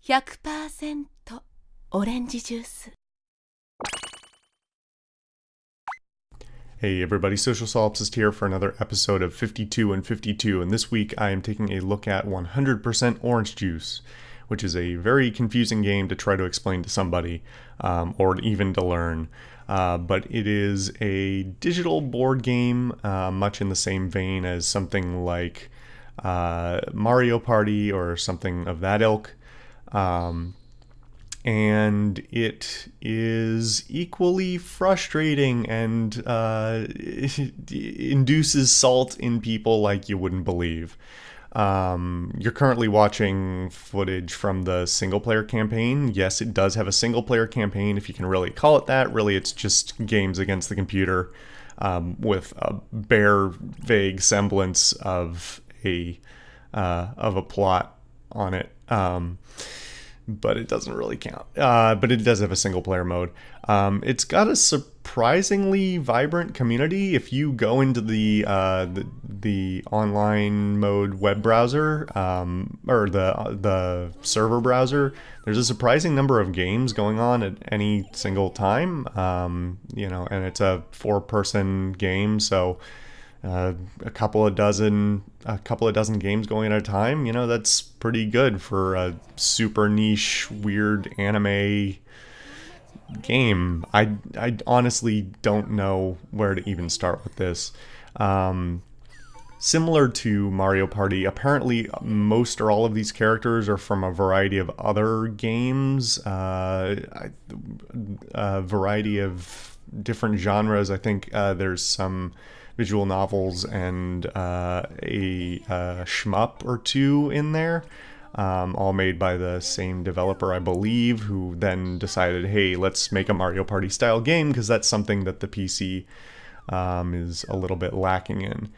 100% オレンジジュース。 Hey everybody, Social Solipsist here for another episode of 52 and 52, and this week I am taking a look at 100% Orange Juice, which is a very confusing game to try to explain to somebody, or even to learn. But it is a digital board game, much in the same vein as something like Mario Party or something of that ilk. And it is equally frustrating and it induces salt in people like you wouldn't believe. You're currently watching footage from the single-player campaign. Yes, it does have a single-player campaign, if you can really call it that. Really, it's just games against the computer with a bare, vague semblance of a plot on it. But it doesn't really count. But it does have a single player mode. It's got a surprisingly vibrant community. If you go into the online mode web browser, or the server browser, there's a surprising number of games going on at any single time. And it's a 4-person game, so a couple of dozen games going at a time. That's pretty good for a super niche, weird anime game. I honestly don't know where to even start with this. Similar to Mario Party, apparently most or all of these characters are from a variety of other games, a variety of different genres. I think there's some visual novels and a shmup or two in there, all made by the same developer, I believe, who then decided, hey, let's make a Mario Party style game, because that's something that the PC is a little bit lacking in.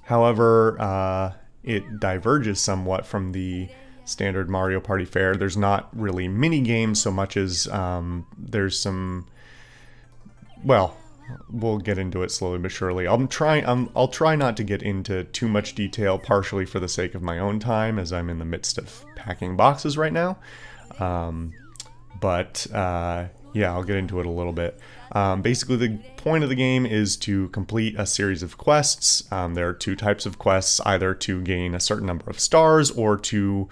However, it diverges somewhat from the standard Mario Party fare. There's not really mini games so much as there's some, well, we'll get into it slowly but surely. I'll try not to get into too much detail, partially for the sake of my own time, as I'm in the midst of packing boxes right now. Yeah, I'll get into it a little bit. Basically, the point of the game is to complete a series of quests. There are 2 types of quests, either to gain a certain number of stars or to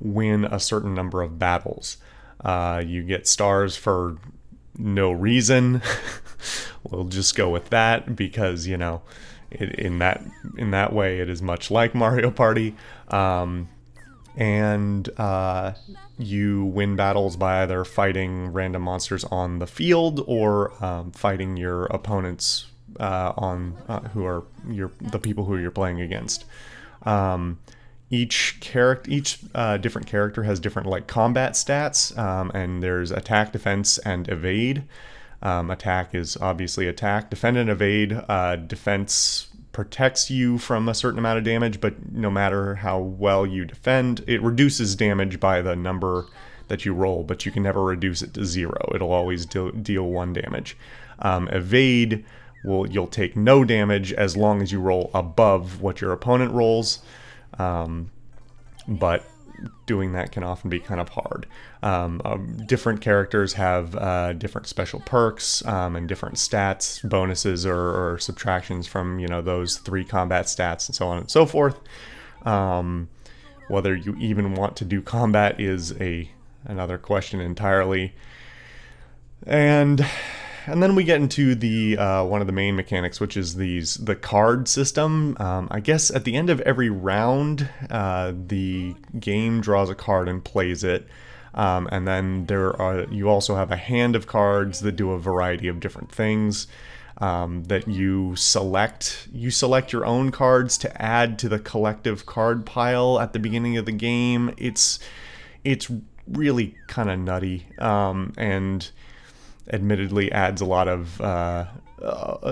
win a certain number of battles. You get stars for no reason. We'll just go with that, because in that way it is much like Mario Party. You win battles by either fighting random monsters on the field or fighting your opponents who are the people who you're playing against. Each different character has different combat stats, and there's attack, defense, and evade. Attack is obviously attack. Defend and evade. Defense protects you from a certain amount of damage, but no matter how well you defend, it reduces damage by the number that you roll, but you can never reduce it to 0. It'll always deal 1 damage. Evade, you'll take no damage as long as you roll above what your opponent rolls. But doing that can often be kind of hard. Different characters have different special perks and different stats, bonuses or subtractions from those 3 combat stats, and so on and so forth. Whether you even want to do combat is another question entirely. And then we get into the one of the main mechanics, which is the card system. I guess at the end of every round, the game draws a card and plays it. And then you also have a hand of cards that do a variety of different things that you select. You select your own cards to add to the collective card pile at the beginning of the game. It's really kind of nutty, and admittedly adds a lot of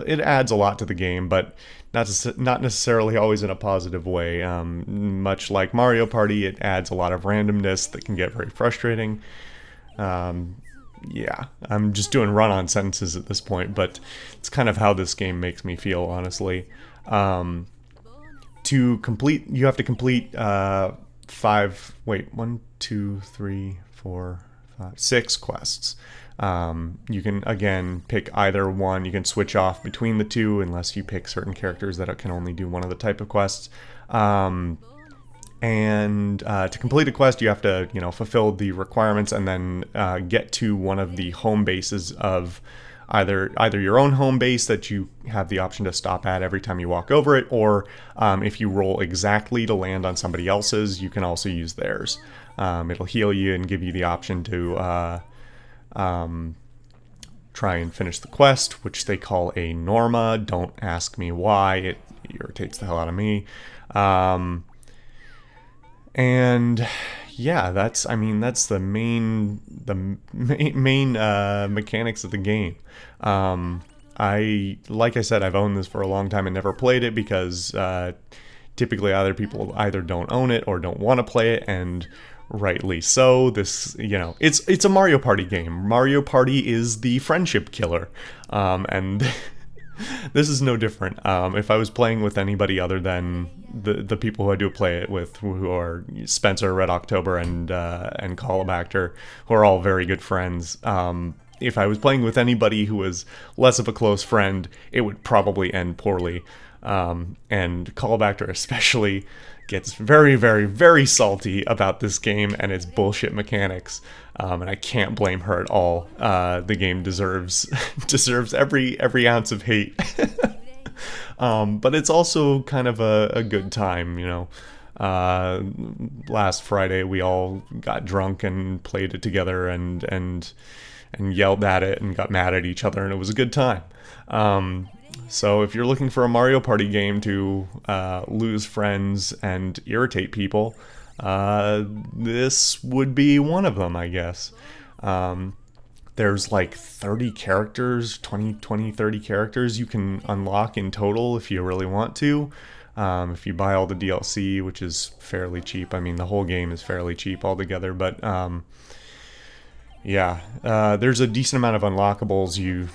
it adds a lot to the game, but not necessarily always in a positive way. Much like Mario Party, it adds a lot of randomness that can get very frustrating. Yeah, I'm just doing run-on sentences at this point, but it's kind of how this game makes me feel, honestly. You have to complete six quests. You can, again, pick either one. You can switch off between the two unless you pick certain characters that can only do one of the type of quests. And to complete a quest, you have to, fulfill the requirements and then get to one of the home bases of either your own home base that you have the option to stop at every time you walk over it, or if you roll exactly to land on somebody else's, you can also use theirs. It'll heal you and give you the option to try and finish the quest, which they call a Norma. Don't ask me why. It irritates the hell out of me. And yeah, that's the main mechanics of the game. Like I said, I've owned this for a long time and never played it because typically either people either don't own it or don't want to play it, and rightly so. This, it's a Mario Party game. Mario Party is the friendship killer, and this is no different. If I was playing with anybody other than the people who I do play it with, who are Spencer, Red October, and Callabacter, who are all very good friends, if I was playing with anybody who was less of a close friend, it would probably end poorly. And Callabacter especially gets very, very, very salty about this game and its bullshit mechanics, and I can't blame her at all. The game deserves every ounce of hate, but it's also kind of a good time, Last Friday we all got drunk and played it together and yelled at it and got mad at each other, and it was a good time. So if you're looking for a Mario Party game to lose friends and irritate people, this would be one of them, I guess. There's like 30 characters, 30 characters you can unlock in total if you really want to. If you buy all the DLC, which is fairly cheap. I mean, the whole game is fairly cheap altogether, but yeah, there's a decent amount of unlockables.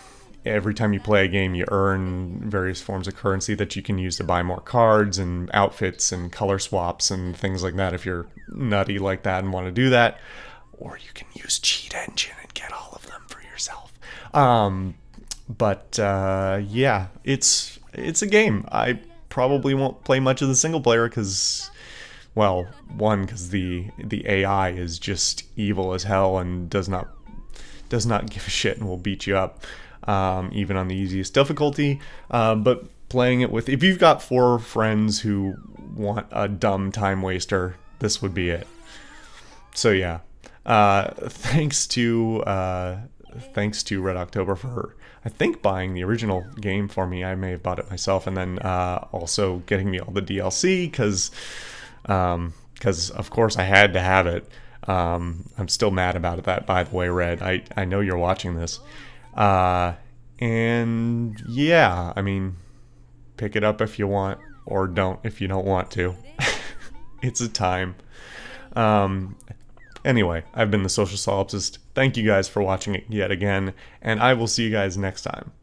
Every time you play a game, you earn various forms of currency that you can use to buy more cards and outfits and color swaps and things like that if you're nutty like that and want to do that. Or you can use Cheat Engine and get all of them for yourself. Yeah, it's a game. I probably won't play much of the single player because, well, one, because the AI is just evil as hell and does not give a shit and will beat you up. Even on the easiest difficulty, but playing it with, if you've got 4 friends who want a dumb time waster, this would be it. So yeah, thanks to Red October for, I think, buying the original game for me. I may have bought it myself, and then also getting me all the DLC because of course I had to have it. I'm still mad about that, by the way, Red. I know you're watching this. And yeah, I mean, pick it up if you want, or don't if you don't want to. It's a time. Anyway, I've been the Social Solipsist. Thank you guys for watching it yet again, and I will see you guys next time.